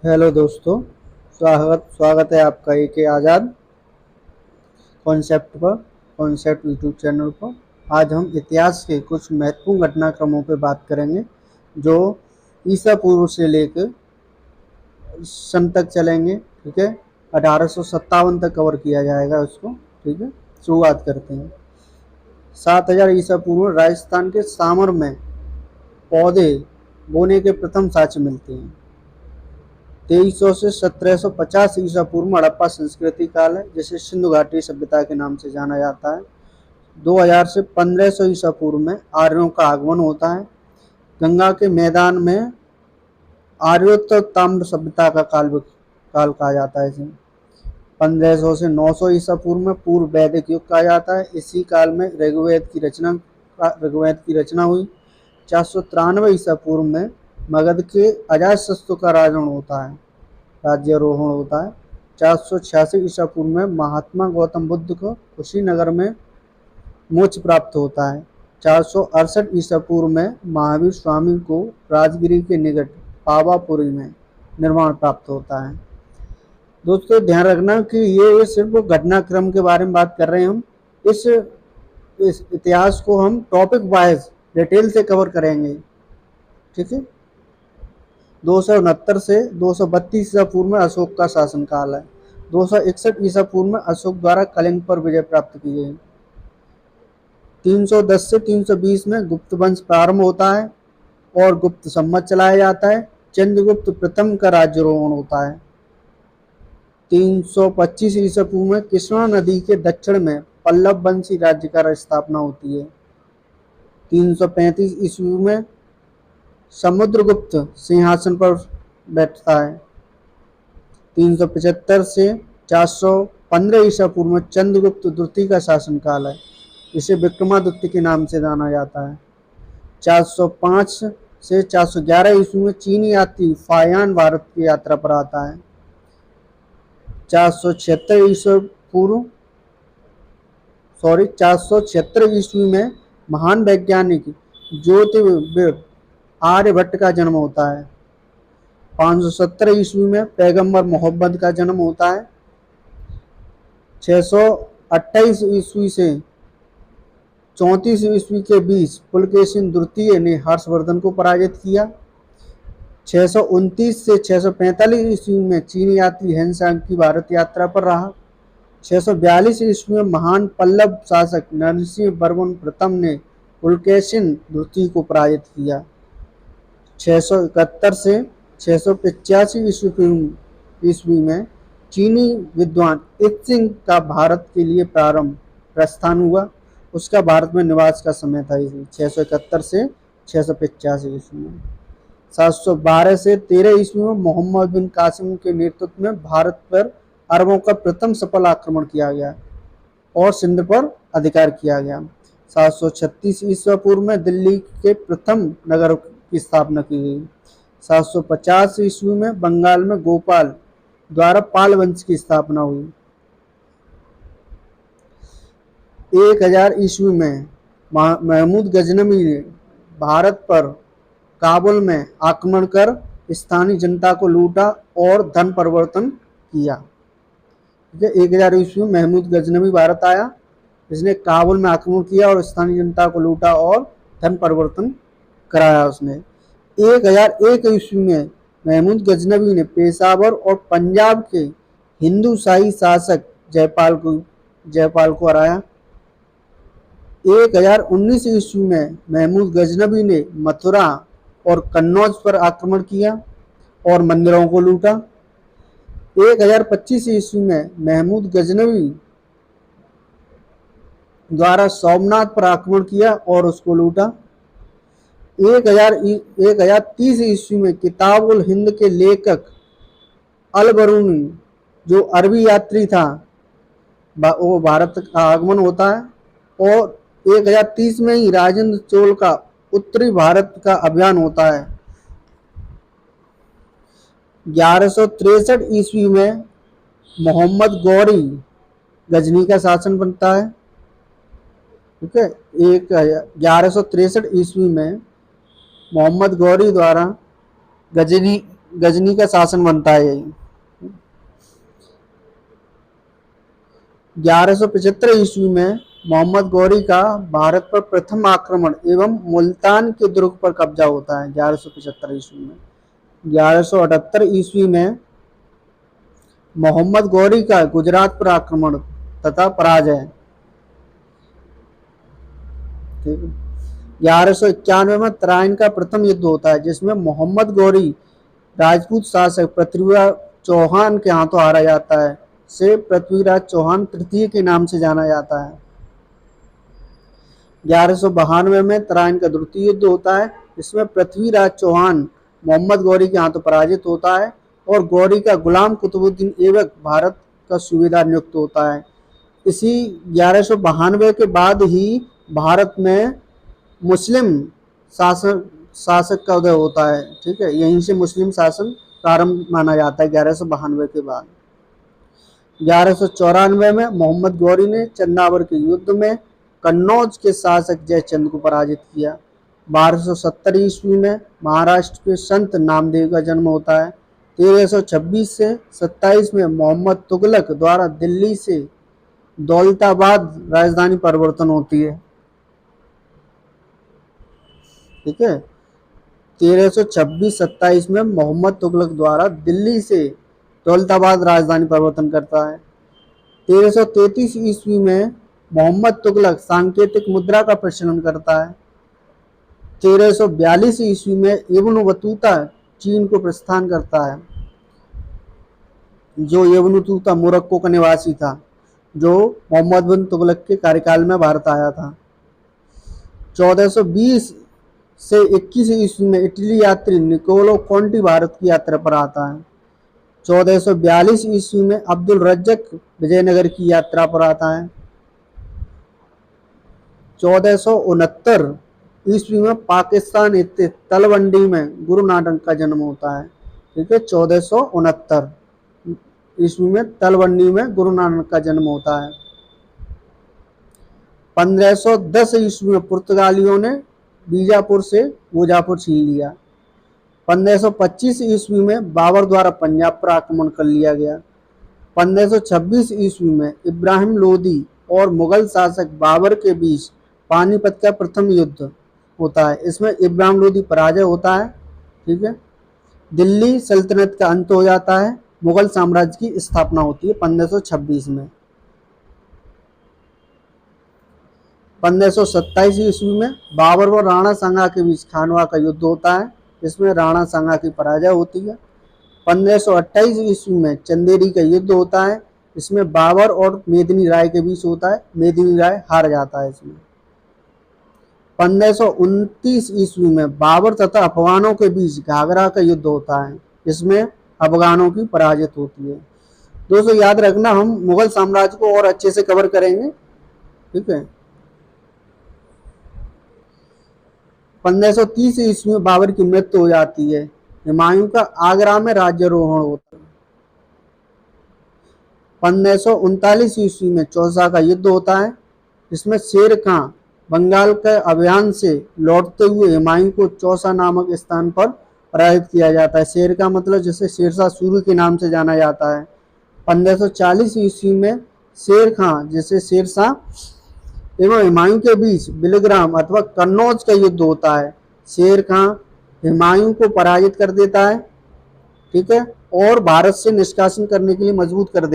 Hello दोस्तों, स्वागत स्वागत है आपका एक आज़ाद कॉन्सेप्ट यूट्यूब चैनल पर। आज हम इतिहास के कुछ महत्वपूर्ण घटनाक्रमों पर बात करेंगे जो ईसा पूर्व से लेकर सन तक चलेंगे। ठीक है, 1857 तक कवर किया जाएगा उसको। ठीक है, शुरुआत करते हैं। 7000 ईसा पूर्व राजस्थान के सामर में पौधे बोने के प्रथम साक्ष्य मिलते हैं। 2300 से 1750 ईसा पूर्व हड़प्पा संस्कृति काल है, जिसे सिंधु घाटी सभ्यता के नाम से जाना जाता है। 2000 से 1500 ईसा पूर्व में आर्यों का आगमन होता है। गंगा के मैदान में आर्योत्तर ताम्र सभ्यता का काल कहा जाता है इसे। 1500 से 900 ईसा पूर्व में पूर्व वैदिक युग कहा जाता है। इसी काल में ऋग्वेद की रचना हुई। 493 ईसा पूर्व में मगध के अजातशत्रु का राज्यारोहण होता है। 486 ईसा पूर्व में महात्मा गौतम बुद्ध को कुशीनगर में मोक्ष प्राप्त होता है। 468 ईसा पूर्व में महावीर स्वामी को राजगिरी के निकट पावापुरी में निर्वाण प्राप्त होता है। दोस्तों ध्यान रखना कि ये सिर्फ घटनाक्रम के बारे में बात कर रहे हैं। हम इस इतिहास को हम टॉपिक वाइज डिटेल से कवर करेंगे। ठीक है, 269 से 232 ईसा पूर्व में अशोक का शासनकाल है। 261 ईसा पूर्व में अशोक द्वारा कलिंग पर विजय प्राप्त की गई। 310 से 320 में गुप्त वंश प्रारंभ होता है और गुप्त सम्मत चलाया जाता है। चंद्रगुप्त प्रथम का राज्यारोहण होता है। 325 ईसा पूर्व में कृष्णा नदी के दक्षिण में पल्लव वंशी राज्य का स्थापना होती है। 335 ईस्वी में समुद्रगुप्त सिंहासन पर बैठता है। 375 से 415 ईसा पूर्व में चंद्रगुप्त द्वितीय का शासनकाल है। इसे विक्रमादित्य के नाम से जाना जाता है। 405 से 411 ईस्वी में चीनी यात्री फायान भारत की यात्रा पर आता है। 476 ईस्वी में महान वैज्ञानिक ज्योतिर्विद आर्यभट्ट का जन्म होता है। 517 ईस्वी में पैगंबर मोहम्मद का जन्म होता है। 628 ईस्वी से 34 ईस्वी के बीच पुलकेशिन द्वितीय ने हर्षवर्धन को पराजित किया। 629 से 645 ईस्वी में चीनी यात्री हेनसांग की भारत यात्रा पर रहा। 642 ईस्वी में महान पल्लव शासक नरसिंह वर्मन प्रथम ने पुलकेशिन द्वितीय को पराजित किया। 671 से 685 ईस्वी में चीनी विद्वान इत्सिंग का भारत के लिए प्रस्थान हुआ। उसका भारत में निवास का समय था 671 से 685 ईस्वी में। 712 से 13 ईस्वी में मोहम्मद बिन कासिम के नेतृत्व में भारत पर अरबों का प्रथम सफल आक्रमण किया गया और सिंध पर अधिकार किया गया। 736 ईस्वी पूर्व में दिल्ली के प्रथम नगर की स्थापना की गई। 750 ईस्वी में बंगाल में गोपाल द्वारा पाल वंश की स्थापना हुई। 1000 ईस्वी में महमूद गजनवी ने भारत पर काबुल में आक्रमण कर स्थानीय जनता को लूटा और धन परिवर्तन किया। 1000 ईस्वी में महमूद गजनवी भारत आया, इसने काबुल में आक्रमण किया और स्थानीय जनता को लूटा और धन परिवर्तन कराया उसने। 1001 ईस्वी में महमूद गजनवी ने पेशावर और पंजाब के हिंदू शाही शासक जयपाल को हराया। 1019 ईस्वी में महमूद गजनवी ने मथुरा और कन्नौज पर आक्रमण किया और मंदिरों को लूटा। 1025 ईस्वी में महमूद गजनवी द्वारा सोमनाथ पर आक्रमण किया और उसको लूटा। 1030 ईस्वी में किताब उल हिंद के लेखक अल बरूनी जो अरबी यात्री था वो भारत का आगमन होता है और 1030 में ही राजेंद्र चोल का उत्तरी भारत का अभियान होता है। 1163 ईस्वी में मोहम्मद गौरी गजनी का शासन बनता है। ठीक है, 1163 ईस्वी में मोहम्मद गौरी द्वारा गजनी गजनी का शासन बनता है यही। 1175 ईस्वी में मोहम्मद गौरी का भारत पर प्रथम आक्रमण एवं मुल्तान के दुर्ग पर कब्जा होता है 1175 ईस्वी में। 1178 ईस्वी में मोहम्मद गौरी का गुजरात पर आक्रमण तथा पराजय। ठीक है। 1191 में तराइन का प्रथम युद्ध होता है जिसमें मोहम्मद गौरी राजपूत शासक पृथ्वीराज चौहान के हाथों हारा जाता है। से पृथ्वीराज चौहान तृतीय के नाम से जाना जाता है। 1192 में तराइन का द्वितीय युद्ध होता है इसमें पृथ्वीराज चौहान मोहम्मद गौरी के हाथों पराजित होता है और गौरी का गुलाम कुतुबुद्दीन ऐबक भारत का सूबेदार नियुक्त होता है। इसी 1192 के बाद ही भारत में मुस्लिम शासक का उदय होता है। ठीक है, यहीं से मुस्लिम शासन प्रारंभ माना जाता है 1192 के बाद। 1194 में मोहम्मद गौरी ने चंदावर के युद्ध में कन्नौज के शासक जयचंद को पराजित किया। 1270 ईस्वी में महाराष्ट्र के संत नामदेव का जन्म होता है। 1326 से 27 में मोहम्मद तुगलक द्वारा दिल्ली से दौलताबाद राजधानी परिवर्तन होती है। ठीक है, 1326-27 में मोहम्मद तुगलक द्वारा दिल्ली से दौलताबाद राजधानी परिवर्तन करता है। 1333 ईस्वी में मोहम्मद तुगलक सांकेतिक मुद्रा का प्रचलन करता है। 1342 ईस्वी में इब्न बतूता चीन को प्रस्थान करता है। जो इब्न बतूता मोरक्को का निवासी था जो मोहम्मद बिन तुगलक के कार्यकाल में भारत आया था। 1420 से 21 ईस्वी में इटली यात्री निकोलो कॉन्टी भारत की यात्रा पर आता है। 1442 ईस्वी में अब्दुल रज्जक विजयनगर की यात्रा पर आता है। 1469 ईस्वी में पाकिस्तान स्थित तलवंडी में गुरु नानक का जन्म होता है। ठीक है, 1469 ईस्वी में तलवंडी में गुरु नानक का जन्म होता है। 1510 ईस्वी में पुर्तगालियों ने बीजापुर से वोजापुर छीन लिया। 1525 ईस्वी में बाबर द्वारा पंजाब पर आक्रमण कर लिया गया। 1526 ईस्वी में इब्राहिम लोदी और मुगल शासक बाबर के बीच पानीपत का प्रथम युद्ध होता है। इसमें इब्राहिम लोदी पराजय होता है। ठीक है, दिल्ली सल्तनत का अंत हो जाता है। मुगल साम्राज्य की स्थापना होती है 1526 में। 1527 ईस्वी में बाबर व राणा सांगा के बीच खानवा का युद्ध होता है। इसमें राणा सांगा की पराजय होती है। 1528 ईस्वी में चंदेरी का युद्ध होता है। इसमें बाबर और मेदिनी राय के बीच होता है। मेदिनी राय हार जाता है इसमें। 1529 ईस्वी में बाबर तथा अफगानों के बीच घाघरा का युद्ध होता है। इसमें अफगानों की पराजित होती है। दोस्तों याद रखना, हम मुगल साम्राज्य को और अच्छे से कवर करेंगे। ठीक है, 1530 ईस्वी में बाबर की मृत्यु हो जाती है। हुमायूं का आगरा में राज्यारोहण होता है। 1539 ईस्वी में चौसा का युद्ध होता है। इसमें शेर खां बंगाल के अभियान से लौटते हुए हुमायूं को चौसा नामक स्थान पर पराजित किया जाता है। शेर का मतलब जिसे शेरशाह सूरी के नाम से जाना जाता है। 1540 ईस्वी में शेर खां जिसे शेरशाह एवं हुमायूं के बीच बिलग्राम अथवा कन्नौज का युद्ध होता है। शेर खां हुमायूं को पराजित कर देता है। ठीक है, और भारत से निष्कासन करने के लिए मजबूर कर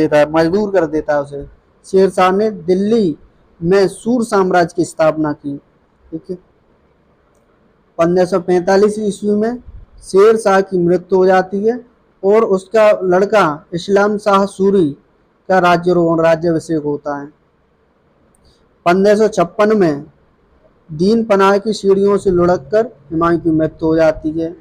देता है उसे। शेरशाह ने दिल्ली में सूर साम्राज्य की स्थापना की। ठीक है, 1545 ईस्वी में शेर शाह की मृत्यु हो जाती है और उसका लड़का इस्लाम शाह सूरी का राज्याभिषेक होता है। 1556 में दीन पनाह की सीढ़ियों से लुढ़ककर हुमायूं की मृत्यु हो जाती है।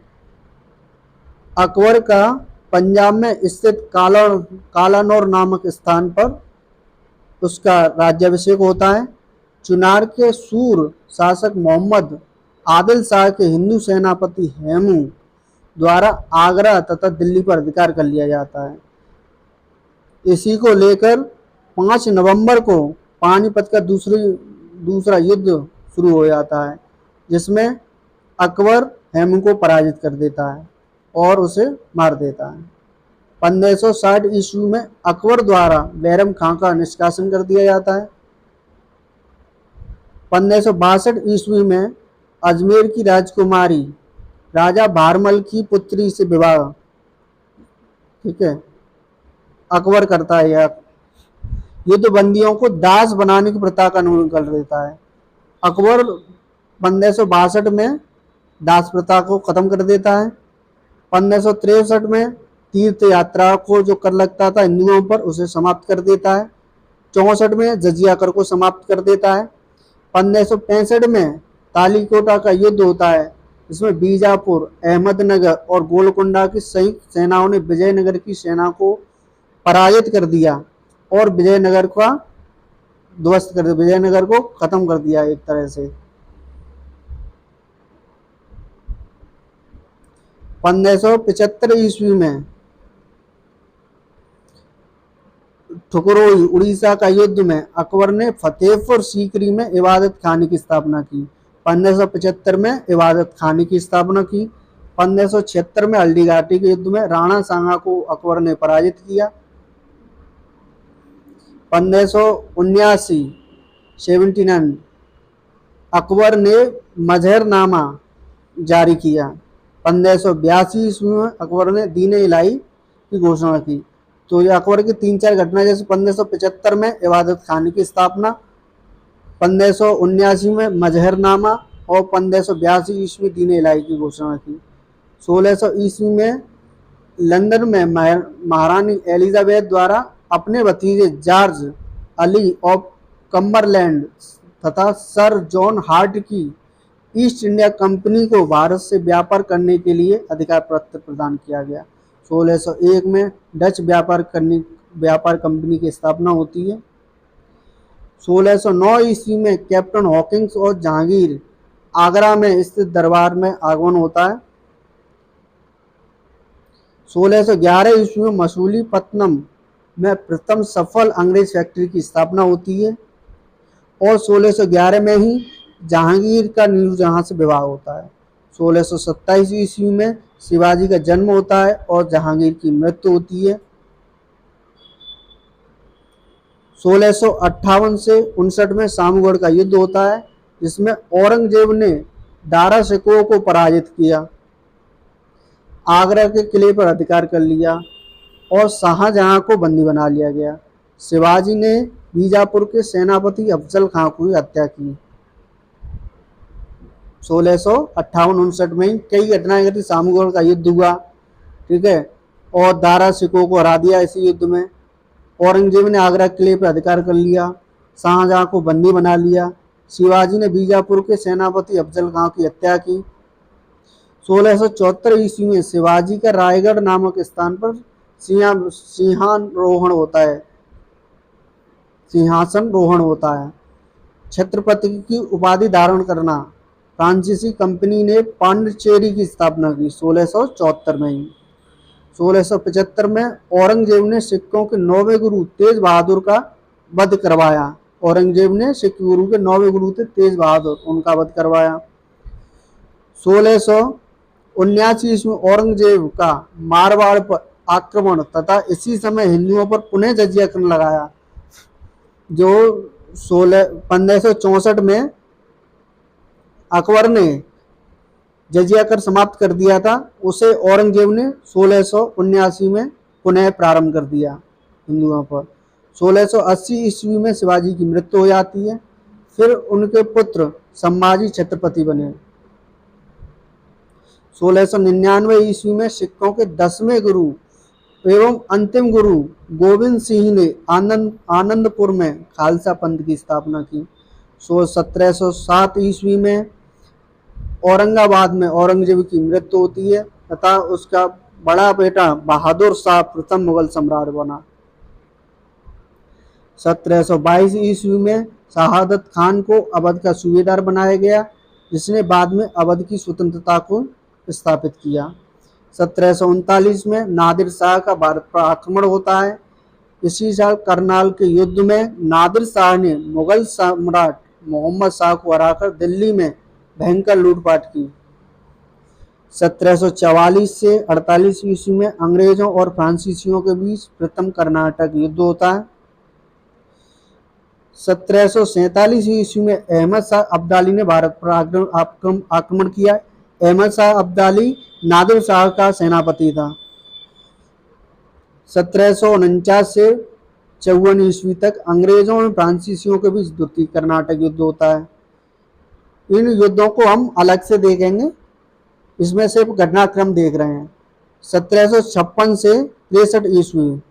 अकबर का पंजाब में स्थित कालानौर नामक स्थान पर उसका राज्याभिषेक होता है। चुनार के सूर शासक मोहम्मद आदिल शाह के हिंदू सेनापति हेमू द्वारा आगरा तथा दिल्ली पर अधिकार कर लिया जाता है। इसी को लेकर 5 नवंबर को पानीपत का दूसरा युद्ध शुरू हो जाता है जिसमें अकबर हेमू को पराजित कर देता है। और उसे मार देता है। 1560 ईस्वी में अकबर द्वारा बैरम खां का निष्कासन कर दिया जाता है। 1562 ईस्वी में अजमेर की राजकुमारी राजा भारमल की पुत्री से विवाह, ठीक है, अकबर करता है। यह युद्धबंदियों को दास बनाने की प्रथा का निर्मूलन कर देता है। अकबर 1562 में दास प्रथा को खत्म कर देता है। 1563 में तीर्थ यात्रा को जो कर लगता था हिंदुओं पर उसे समाप्त कर देता है। 64 में जजिया कर को समाप्त कर देता है। 1565 में तालीकोटा का युद्ध होता है, जिसमें बीजापुर, अहमदनगर और गोलकुंडा की संयुक्त सेनाओं ने विजयनगर की सेना को पराजित कर दिया और विजयनगर का ध्वस्त कर दिया, विजयनगर को खत्म कर दिया एक तरह से। 1575 ईस्वी में ठुकरोई उड़ीसा का युद्ध में अकबर ने फतेहपुर सीकरी में इबादत खाने की स्थापना की। 1575 में इबादत खाने की स्थापना की। 1576 में हल्दीघाटी के युद्ध में राणा सांगा को अकबर ने पराजित किया। 1579 अकबर ने मजहरनामा जारी किया। 1582 ईस्वी में अकबर ने दीन इलाही की घोषणा की। तो ये अकबर की 3-4 घटना, जैसे 1575 में इबादत खाने की स्थापना, 1579 में मजहरनामा और 1582 ईस्वी दीन इलाही की घोषणा की। 1600 ईस्वी में लंदन में महारानी एलिजाबेथ द्वारा अपने भतीजे जॉर्ज अली ऑफ कम्बरलैंड तथा सर जॉन हार्ट की ईस्ट इंडिया कंपनी को भारत से व्यापार करने के लिए अधिकार पत्र प्रदान किया गया। 1601 में डच व्यापार कंपनी की स्थापना होती है। 1609 ईस्वी में कैप्टन हॉकिंस और जहांगीर आगरा में स्थित दरबार में आगमन होता है। 1611 ईस्वी में मसूलीपट्टनम में प्रथम सफल अंग्रेज फैक्ट्री की स्थापना होती है और 1611 में ही जहांगीर का नूरजहां से विवाह होता है। 1627 ईस्वी में शिवाजी का जन्म होता है और जहांगीर की मृत्यु होती है। 1658 से 59 में सामगढ़ का युद्ध होता है, जिसमें औरंगजेब ने दारा शिकोह को पराजित किया, आगरा के किले पर अधिकार कर लिया और शाहजहां को बंदी बना लिया गया। शिवाजी ने बीजापुर के सेनापति अफजल खां की हत्या की। 1658-59 में कई घटनाएं घटी। सामगढ़ का युद्ध हुआ, ठीक है, और दारा शिकोह को हरा दिया इसी युद्ध में। औरंगजेब ने आगरा किले पर अधिकार कर लिया, शाहजहां को बंदी बना लिया। शिवाजी ने बीजापुर के सेनापति अफजल खां की हत्या की। 1674 ईस्वी में शिवाजी का रायगढ़ नामक स्थान पर सिंहासन रोहण होता है। छत्रपति की उपाधि धारण करना, फ्रांसीसी कंपनी ने पांडिचेरी की स्थापना की 1674 में ही। 1675 में औरंगजेब ने सिखों के 9वें गुरु तेज बहादुर का वध करवाया। औरंगजेब ने सिख गुरु के 9वें गुरु थे तेज बहादुर, उनका वध करवाया। 1679 ईस्वी में औरंगजेब का मारवाड़ पर आक्रमण तथा इसी समय हिंदुओं पर पुनः जजिया कर लगाया, जो 1564 में अकबर ने जजिया कर समाप्त कर दिया था, उसे औरंगजेब ने 1679 में पुनः प्रारंभ कर दिया हिंदुओं पर। 1680 ईस्वी में शिवाजी की मृत्यु हो जाती है। फिर उनके पुत्र संभाजी छत्रपति बने। 1699 ईस्वी में सिखों के 10वें गुरु एवं अंतिम गुरु गोविंद सिंह ने आनंदपुर में खालसा पंथ की स्थापना की। 1707 ईस्वी में औरंगाबाद में औरंगजेब की मृत्यु होती है तथा उसका बड़ा बेटा बहादुर शाह प्रथम मुगल सम्राट बना। 1722 ईस्वी में शहादत खान को अवध का सूबेदार बनाया गया, जिसने बाद में अवध की स्वतंत्रता को स्थापित किया। 1739 में नादिर शाह का भारत पर आक्रमण होता है। इसी साल करनाल के युद्ध में नादिर शाह ने मुगल सम्राट मोहम्मद शाह को हराकर दिल्ली में भयंकर लूटपाट की। 1744 से 48 ईस्वी में अंग्रेजों और फ्रांसीसियों के बीच प्रथम कर्नाटक युद्ध होता है। 1747 ईस्वी में अहमद शाह अब्दाली ने भारत पर आक्रमण किया। अहमद शाह अब्दाली नादिर शाह का सेनापति था। 1749 से 54 ईस्वी तक अंग्रेजों और फ्रांसीसियों के बीच द्वितीय कर्नाटक युद्ध होता है। इन युद्धों को हम अलग से देखेंगे, इसमें सिर्फ घटनाक्रम देख रहे हैं। 1756 से 63 ईस्वी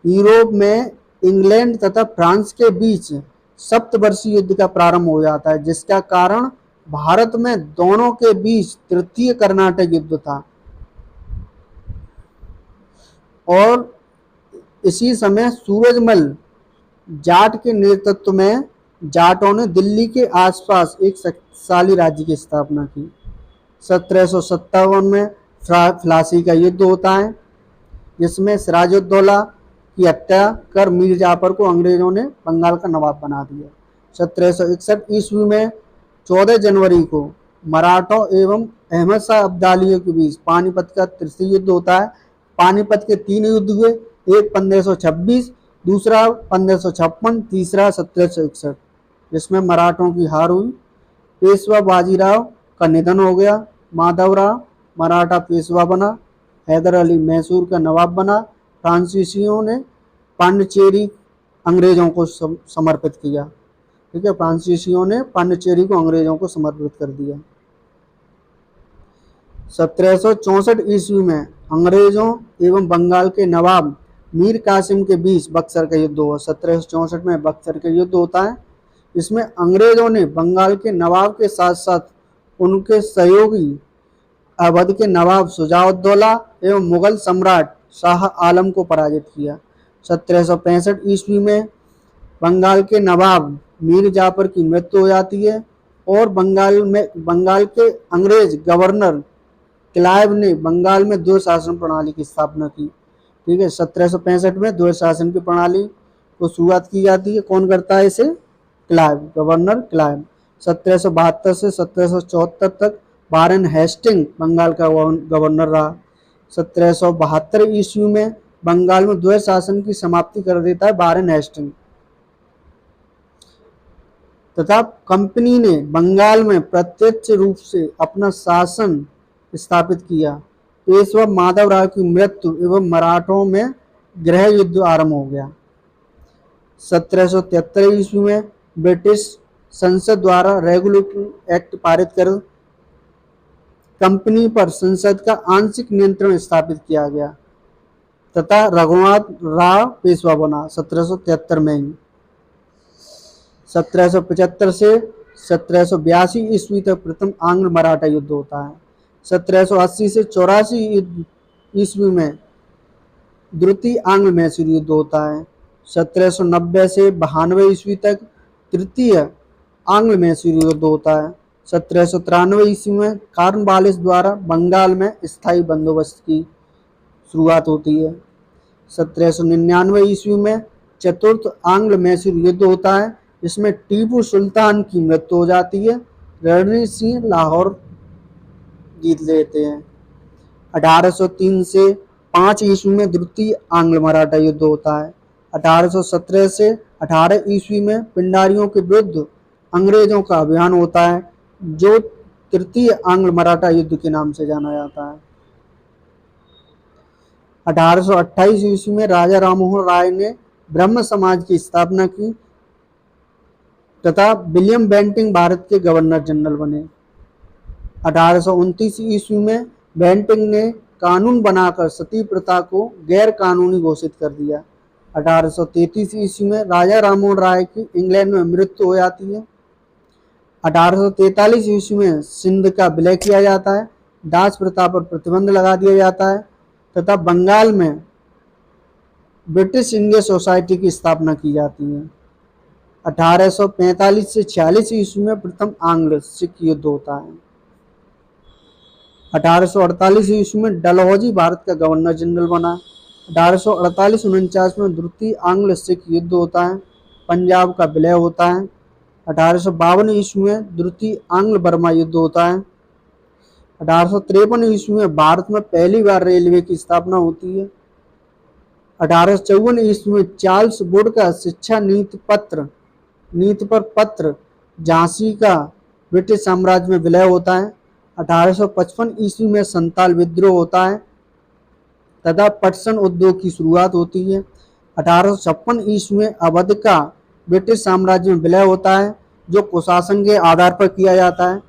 यूरोप में इंग्लैंड तथा फ्रांस के बीच सप्तवर्षीय युद्ध का प्रारंभ हो जाता है, जिसका कारण भारत में दोनों के बीच तृतीय कर्नाटक युद्ध था। और इसी समय सूरजमल जाट के नेतृत्व में जाटों ने दिल्ली के आसपास एक शक्तिशाली राज्य की स्थापना की। 1757 में फ्लासी का युद्ध होता है, जिसमें सिराजुद्दौला की हत्या कर मीर जाफर को अंग्रेजों ने बंगाल का नवाब बना दिया। 1761 ईस्वी में 14 जनवरी को मराठों एवं अहमद शाह अब्दालियों के बीच पानीपत का तृतीय युद्ध होता है। पानीपत के 3 युद्ध हुए, एक 1526, दूसरा 1556, तीसरा 1761, जिसमें मराठों की हार हुई। पेशवा बाजीराव का निधन हो गया। माधवराव मराठा पेशवा बना। हैदर अली मैसूर का नवाब बना। फ्रांसीसियों ने पांडिचेरी अंग्रेजों को समर्पित किया। ठीक है, फ्रांसीसियों ने पांडिचेरी को अंग्रेजों को समर्पित कर दिया। 1764 ईस्वी में अंग्रेजों एवं बंगाल के नवाब मीर कासिम के बीच बक्सर का युद्ध हुआ। 1764 में बक्सर का युद्ध होता है। इसमें अंग्रेजों ने बंगाल के नवाब के साथ साथ उनके सहयोगी अवध के नवाब शुजाउद्दौला एवं मुगल सम्राट शाह आलम को पराजित किया। 1765 ईस्वी में बंगाल के नवाब मीर जाफर की मृत्यु हो जाती है और बंगाल के अंग्रेज गवर्नर क्लाइव ने बंगाल में द्वैत शासन प्रणाली की स्थापना की। ठीक है, 1765 में द्वैत शासन की प्रणाली को शुरुआत की जाती है। कौन करता है इसे? Clive, governor Clive. 1772 से 1774 तक वारेन हेस्टिंग बंगाल का गवर्नर रहा। 1772 ईस्वी में बंगाल में द्वैत शासन की समाप्ति कर देता है वारेन हेस्टिंग, तथा कंपनी ने बंगाल में प्रत्यक्ष रूप से अपना शासन स्थापित किया। पेशवा माधवराव की मृत्यु एवं मराठों में गृह युद्ध आरंभ हो गया। 1773 ईस्वी में ब्रिटिश संसद द्वारा रेगुलेटरी एक्ट पारित कर कंपनी पर संसद का आंशिक नियंत्रण स्थापित किया गया तथा रघुनाथ राव पेशवा बना 1773 में ही। 1775 से 1782 ईस्वी तक प्रथम आंग्ल मराठा युद्ध होता है। 1780 से 84 ईस्वी में द्वितीय आंग्ल मैसूर युद्ध होता है। 1790 से 92 ईस्वी तक तृतीय आंग्ल मैसूर युद्ध होता है। 1793 ईस्वी में कॉर्नवालिस द्वारा बंगाल में स्थायी बंदोबस्त की शुरुआत होती है। 1799 ईस्वी में चतुर्थ आंग्ल मैसूर युद्ध होता है, जिसमें टीपू सुल्तान की मृत्यु हो जाती है। रणजीत सिंह लाहौर जीत लेते हैं। 1803 से 5 ईस्वी में द्वितीय आंग्ल मराठा युद्ध होता है। 1817 से 18 ईस्वी में पिंडारियों के विरुद्ध अंग्रेजों का अभियान होता है, जो तृतीय आंग्ल मराठा युद्ध के नाम से जाना जाता है। 1828 ईस्वी में राजा राममोहन राय ने ब्रह्म समाज की स्थापना की तथा विलियम बेंटिंग भारत के गवर्नर जनरल बने। 1829 ईस्वी में बेंटिंग ने कानून बनाकर सती प्रथा को गैर कानूनी घोषित कर दिया। 1833 ईस्वी में राजा राममोहन राय की इंग्लैंड में मृत्यु हो जाती है। 1843 ईस्वी में सिंध का विलय किया जाता है, दास प्रथा पर प्रतिबंध लगा दिया जाता है तथा बंगाल में ब्रिटिश इंडिया सोसाइटी की स्थापना की जाती है। 1845 से 46 ईस्वी में प्रथम आंग्ल सिख युद्ध होता है। 1848 ईस्वी में डलहौजी भारत का गवर्नर जनरल बना। 1848-49 में द्वितीय आंग्ल सिख युद्ध होता है, पंजाब का विलय होता है। 1852 ईस्वी में द्वितीय आंग्ल बर्मा युद्ध होता है। 1853 ईस्वी में भारत में पहली बार रेलवे की स्थापना होती है। 1854 ईस्वी में चार्ल्स वुड का शिक्षा नीति पर पत्र झांसी का ब्रिटिश साम्राज्य में विलय होता है। 1855 ईस्वी में संताल विद्रोह होता है तथा पटसन उद्योग की शुरुआत होती है। 1856 ईस्वी में अवध का ब्रिटिश साम्राज्य में विलय होता है जो कुशासन के आधार पर किया जाता है।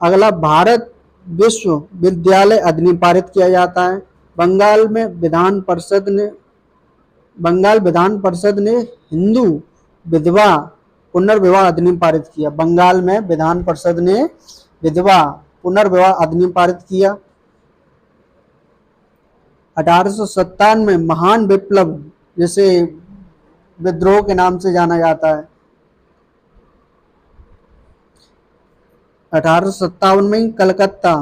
अगला, भारत विश्वविद्यालय अधिनियम पारित किया जाता है। बंगाल विधान परिषद ने हिंदू विधवा पुनर्विवाह अधिनियम पारित किया। बंगाल में विधान परिषद ने विधवा पुनर्विवाह अधिनियम पारित किया। 1857 में महान विप्लव, जिसे विद्रोह के नाम से जाना जाता है, 1857 में कलकत्ता,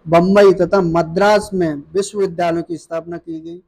बम्बई तथा मद्रास में विश्वविद्यालयों की स्थापना की गई।